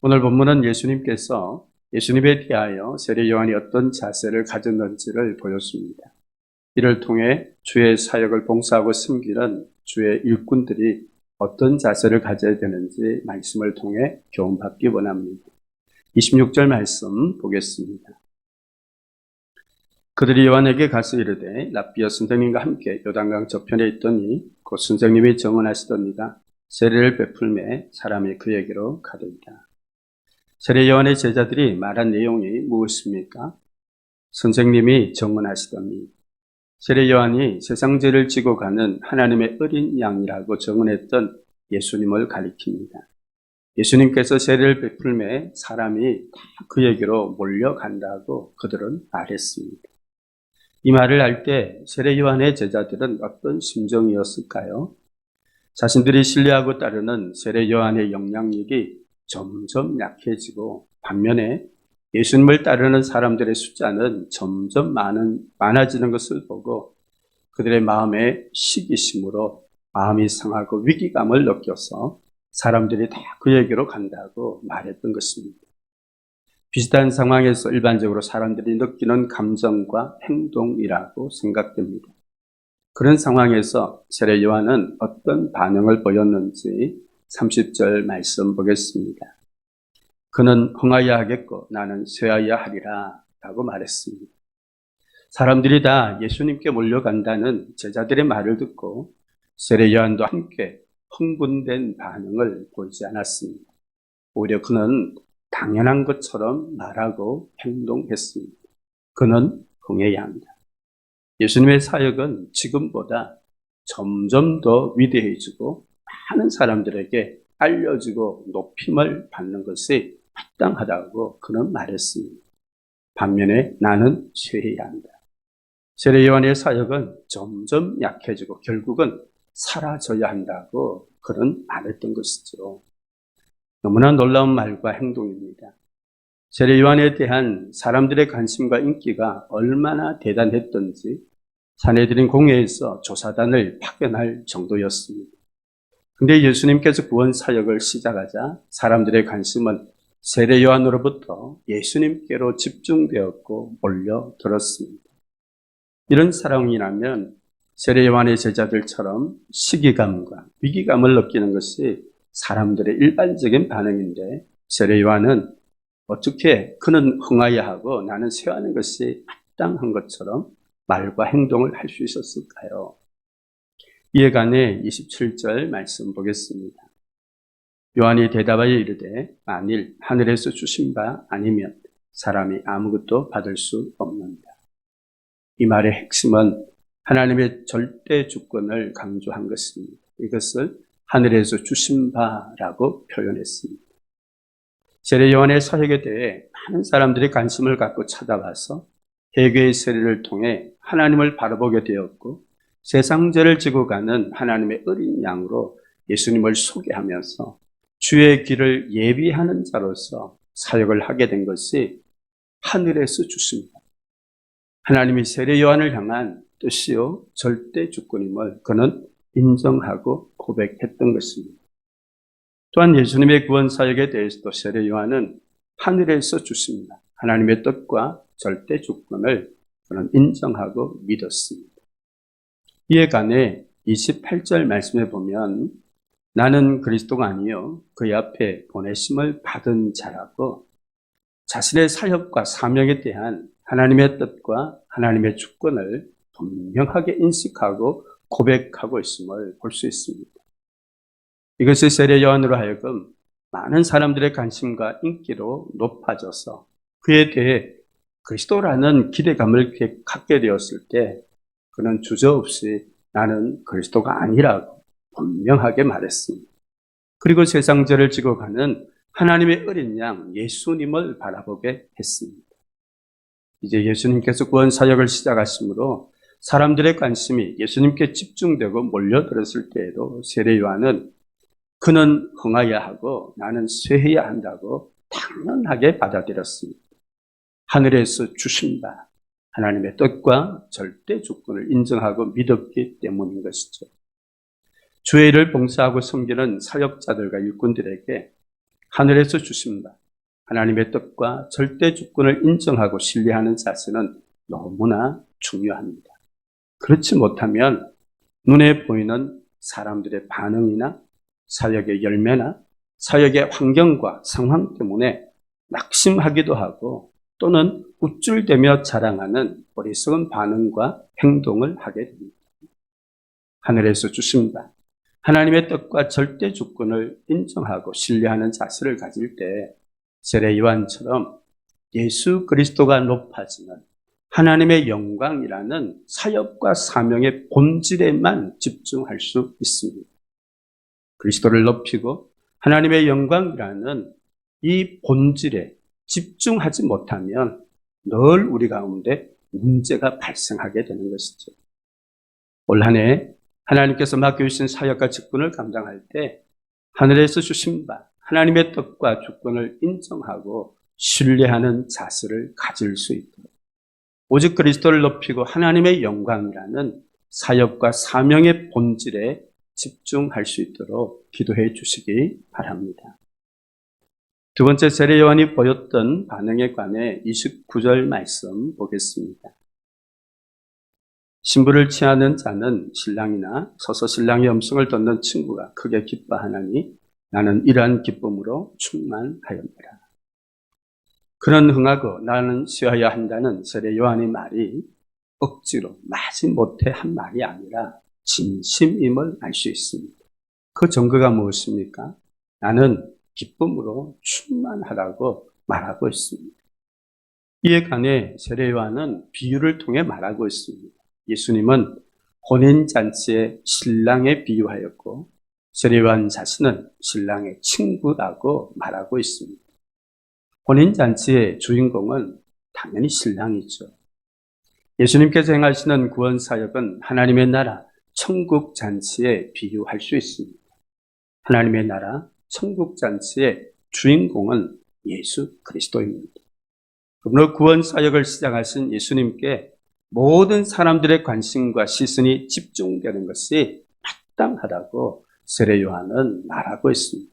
오늘 본문은 예수님에 대하여 세례 요한이 어떤 자세를 가졌는지를 보였습니다. 이를 통해 주의 사역을 봉사하고 섬기는 주의 일꾼들이 어떤 자세를 가져야 되는지 말씀을 통해 교훈받기 원합니다. 26절 말씀 보겠습니다. 그들이 요한에게 가서 이르되 랍비여 선생님과 함께 요단강 저편에 있더니 곧 선생님이 정언하시더니가 세례를 베풀매 사람이 그에게로 가더이다. 세례 요한의 제자들이 말한 내용이 무엇입니까? 선생님이 정언하시더니 세례 요한이 세상 죄를 지고 가는 하나님의 어린 양이라고 정언했던 예수님을 가리킵니다. 예수님께서 세례를 베풀매 사람이 다 그에게로 몰려간다고 그들은 말했습니다. 이 말을 할 때 세례 요한의 제자들은 어떤 심정이었을까요? 자신들이 신뢰하고 따르는 세례 요한의 영향력이 점점 약해지고 반면에 예수님을 따르는 사람들의 숫자는 점점 많아지는 것을 보고 그들의 마음에 시기심으로 마음이 상하고 위기감을 느껴서 사람들이 다 그에게로 간다고 말했던 것입니다. 비슷한 상황에서 일반적으로 사람들이 느끼는 감정과 행동이라고 생각됩니다. 그런 상황에서 세례 요한은 어떤 반응을 보였는지 30절 말씀 보겠습니다. 그는 흥하여야 하겠고 나는 쇠하여야 하리라 라고 말했습니다. 사람들이 다 예수님께 몰려간다는 제자들의 말을 듣고 세례 요한도 함께 흥분된 반응을 보이지 않았습니다. 오히려 그는 당연한 것처럼 말하고 행동했습니다. 그는 흥해야 한다. 예수님의 사역은 지금보다 점점 더 위대해지고 많은 사람들에게 알려지고 높임을 받는 것이 마땅하다고 그는 말했습니다. 반면에 나는 쇠해야 한다. 세례 요한의 사역은 점점 약해지고 결국은 사라져야 한다고 그는 말했던 것이죠. 너무나 놀라운 말과 행동입니다. 세례 요한에 대한 사람들의 관심과 인기가 얼마나 대단했던지 사내들인 공회에서 조사단을 파견할 정도였습니다. 근데 예수님께서 구원 사역을 시작하자 사람들의 관심은 세례 요한으로부터 예수님께로 집중되었고 몰려들었습니다. 이런 상황이라면 세례 요한의 제자들처럼 시기감과 위기감을 느끼는 것이 사람들의 일반적인 반응인데 세례 요한은 어떻게 그는 흥하여야 하고 나는 쇠하는 것이 마땅한 것처럼 말과 행동을 할 수 있었을까요? 이에 관해 27절 말씀 보겠습니다. 요한이 대답하여 이르되 만일 하늘에서 주신 바 아니면 사람이 아무것도 받을 수 없는다. 이 말의 핵심은 하나님의 절대 주권을 강조한 것입니다. 이것을 하늘에서 주신 바라고 표현했습니다. 세례 요한의 사역에 대해 많은 사람들이 관심을 갖고 찾아와서 개교의 세례를 통해 하나님을 바라보게 되었고 세상 죄를 지고 가는 하나님의 어린 양으로 예수님을 소개하면서 주의 길을 예비하는 자로서 사역을 하게 된 것이 하늘에서 주십니다. 하나님이 세례 요한을 향한 뜻이요 절대 주권임을 그는 인정하고 고백했던 것입니다. 또한 예수님의 구원 사역에 대해서도 세례 요한은 하늘에서 주십니다. 하나님의 뜻과 절대 주권을 그는 인정하고 믿었습니다. 이에 관해 28절 말씀에 보면 나는 그리스도가 아니요 그의 앞에 보내심을 받은 자라고 자신의 사역과 사명에 대한 하나님의 뜻과 하나님의 주권을 분명하게 인식하고 고백하고 있음을 볼 수 있습니다. 이것이 세례 요한으로 하여금 많은 사람들의 관심과 인기로 높아져서 그에 대해 그리스도라는 기대감을 갖게 되었을 때 그는 주저없이 나는 그리스도가 아니라고 분명하게 말했습니다. 그리고 세상 죄를 지고 가는 하나님의 어린 양 예수님을 바라보게 했습니다. 이제 예수님께서 구원 사역을 시작하심으로 사람들의 관심이 예수님께 집중되고 몰려들었을 때에도 세례 요한은 그는 흥하여야 하고 나는 쇠해야 한다고 당연하게 받아들였습니다. 하늘에서 주신 바 하나님의 뜻과 절대 주권을 인정하고 믿었기 때문인 것이죠. 주의 일을 봉사하고 섬기는 사역자들과 일꾼들에게 하늘에서 주신 바 하나님의 뜻과 절대 주권을 인정하고 신뢰하는 자세는 너무나 중요합니다. 그렇지 못하면 눈에 보이는 사람들의 반응이나 사역의 열매나 사역의 환경과 상황 때문에 낙심하기도 하고 또는 우쭐대며 자랑하는 어리석은 반응과 행동을 하게 됩니다. 하늘에서 주신 바 하나님의 뜻과 절대 주권을 인정하고 신뢰하는 자세를 가질 때 세례 요한처럼 예수 그리스도가 높아지는 하나님의 영광이라는 사역과 사명의 본질에만 집중할 수 있습니다. 그리스도를 높이고 하나님의 영광이라는 이 본질에 집중하지 못하면 늘 우리 가운데 문제가 발생하게 되는 것이죠. 올 한 해 하나님께서 맡겨주신 사역과 직분을 감당할 때 하늘에서 주신 바 하나님의 뜻과 주권을 인정하고 신뢰하는 자세를 가질 수 있도록 오직 그리스도를 높이고 하나님의 영광이라는 사역과 사명의 본질에 집중할 수 있도록 기도해 주시기 바랍니다. 두 번째 세례 요한이 보였던 반응에 관해 29절 말씀 보겠습니다. 신부를 취하는 자는 신랑이나 서서 신랑의 음성을 듣는 친구가 크게 기뻐하나니 나는 이러한 기쁨으로 충만하였노라. 그는 흥하고 나는 쉬어야 한다는 세례 요한의 말이 억지로 마지 못해 한 말이 아니라 진심임을 알 수 있습니다. 그 증거가 무엇입니까? 나는 기쁨으로 충만하라고 말하고 있습니다. 이에 관해 세례 요한은 비유를 통해 말하고 있습니다. 예수님은 혼인잔치의 신랑에 비유하였고 세례 요한 자신은 신랑의 친구라고 말하고 있습니다. 혼인잔치의 주인공은 당연히 신랑이죠. 예수님께서 행하시는 구원사역은 하나님의 나라, 천국잔치에 비유할 수 있습니다. 하나님의 나라, 천국잔치의 주인공은 예수 그리스도입니다. 그러므로 구원사역을 시작하신 예수님께 모든 사람들의 관심과 시선이 집중되는 것이 마땅하다고 세례 요한은 말하고 있습니다.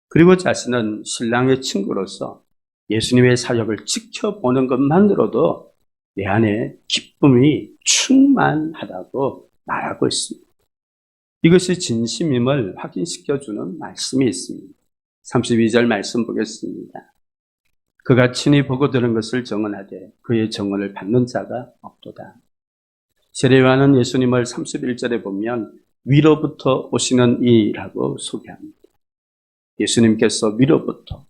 그리고 자신은 신랑의 친구로서 예수님의 사역을 지켜보는 것만으로도 내 안에 기쁨이 충만하다고 말하고 있습니다. 이것이 진심임을 확인시켜주는 말씀이 있습니다. 32절 말씀 보겠습니다. 그가 친히 보고 들은 것을 정언하되 그의 정언을 받는 자가 없도다. 세례 요한은 예수님을 31절에 보면 위로부터 오시는 이라고 소개합니다. 예수님께서 위로부터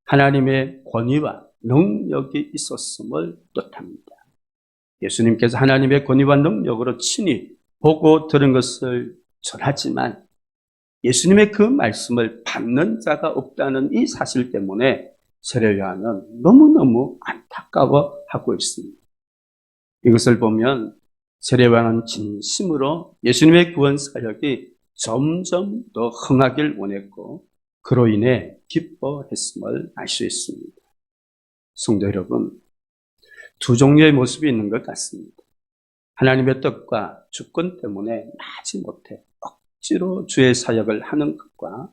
하나님의 권위와 능력이 있었음을 뜻합니다. 예수님께서 하나님의 권위와 능력으로 친히 보고 들은 것을 전하지만 예수님의 그 말씀을 받는 자가 없다는 이 사실 때문에 세례 요한은 너무너무 안타까워하고 있습니다. 이것을 보면 세례 요한은 진심으로 예수님의 구원 사역이 점점 더 흥하길 원했고 그로 인해 기뻐했음을 알 수 있습니다. 성도 여러분, 두 종류의 모습이 있는 것 같습니다. 하나님의 뜻과 주권 때문에 나지 못해 억지로 주의 사역을 하는 것과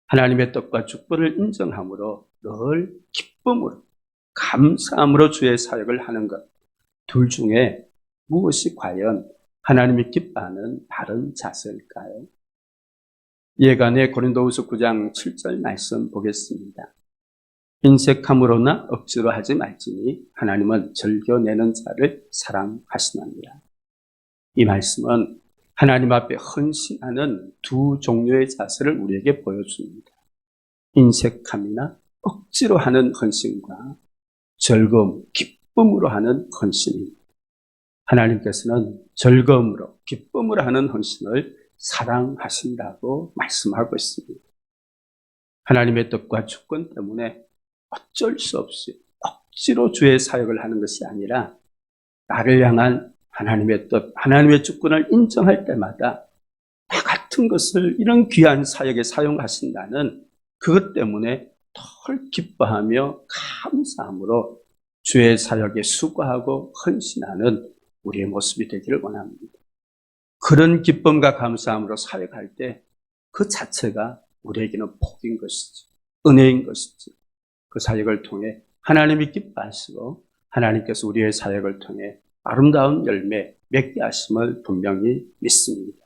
하나님의 뜻과 주권을 인정함으로 늘 기쁨으로 감사함으로 주의 사역을 하는 것, 둘 중에 무엇이 과연 하나님이 기뻐하는 바른 자세일까요? 이에 관해 고린도후서 9장 7절 말씀 보겠습니다. 인색함으로나 억지로 하지 말지니 하나님은 즐겨내는 자를 사랑하시느니라. 이 말씀은 하나님 앞에 헌신하는 두 종류의 자세를 우리에게 보여줍니다. 인색함이나 억지로 하는 헌신과 즐거움, 기쁨으로 하는 헌신입니다. 하나님께서는 즐거움으로, 기쁨으로 하는 헌신을 사랑하신다고 말씀하고 있습니다. 하나님의 뜻과 주권 때문에 어쩔 수 없이 억지로 주의 사역을 하는 것이 아니라 나를 향한 하나님의 뜻, 하나님의 주권을 인정할 때마다 나 같은 것을 이런 귀한 사역에 사용하신다는 그것 때문에 덜 기뻐하며 감사함으로 주의 사역에 수고하고 헌신하는 우리의 모습이 되기를 원합니다. 그런 기쁨과 감사함으로 사역할 때 그 자체가 우리에게는 복인 것이죠. 은혜인 것이지. 그 사역을 통해 하나님이 기뻐하시고 하나님께서 우리의 사역을 통해 아름다운 열매 맺게 하심을 분명히 믿습니다.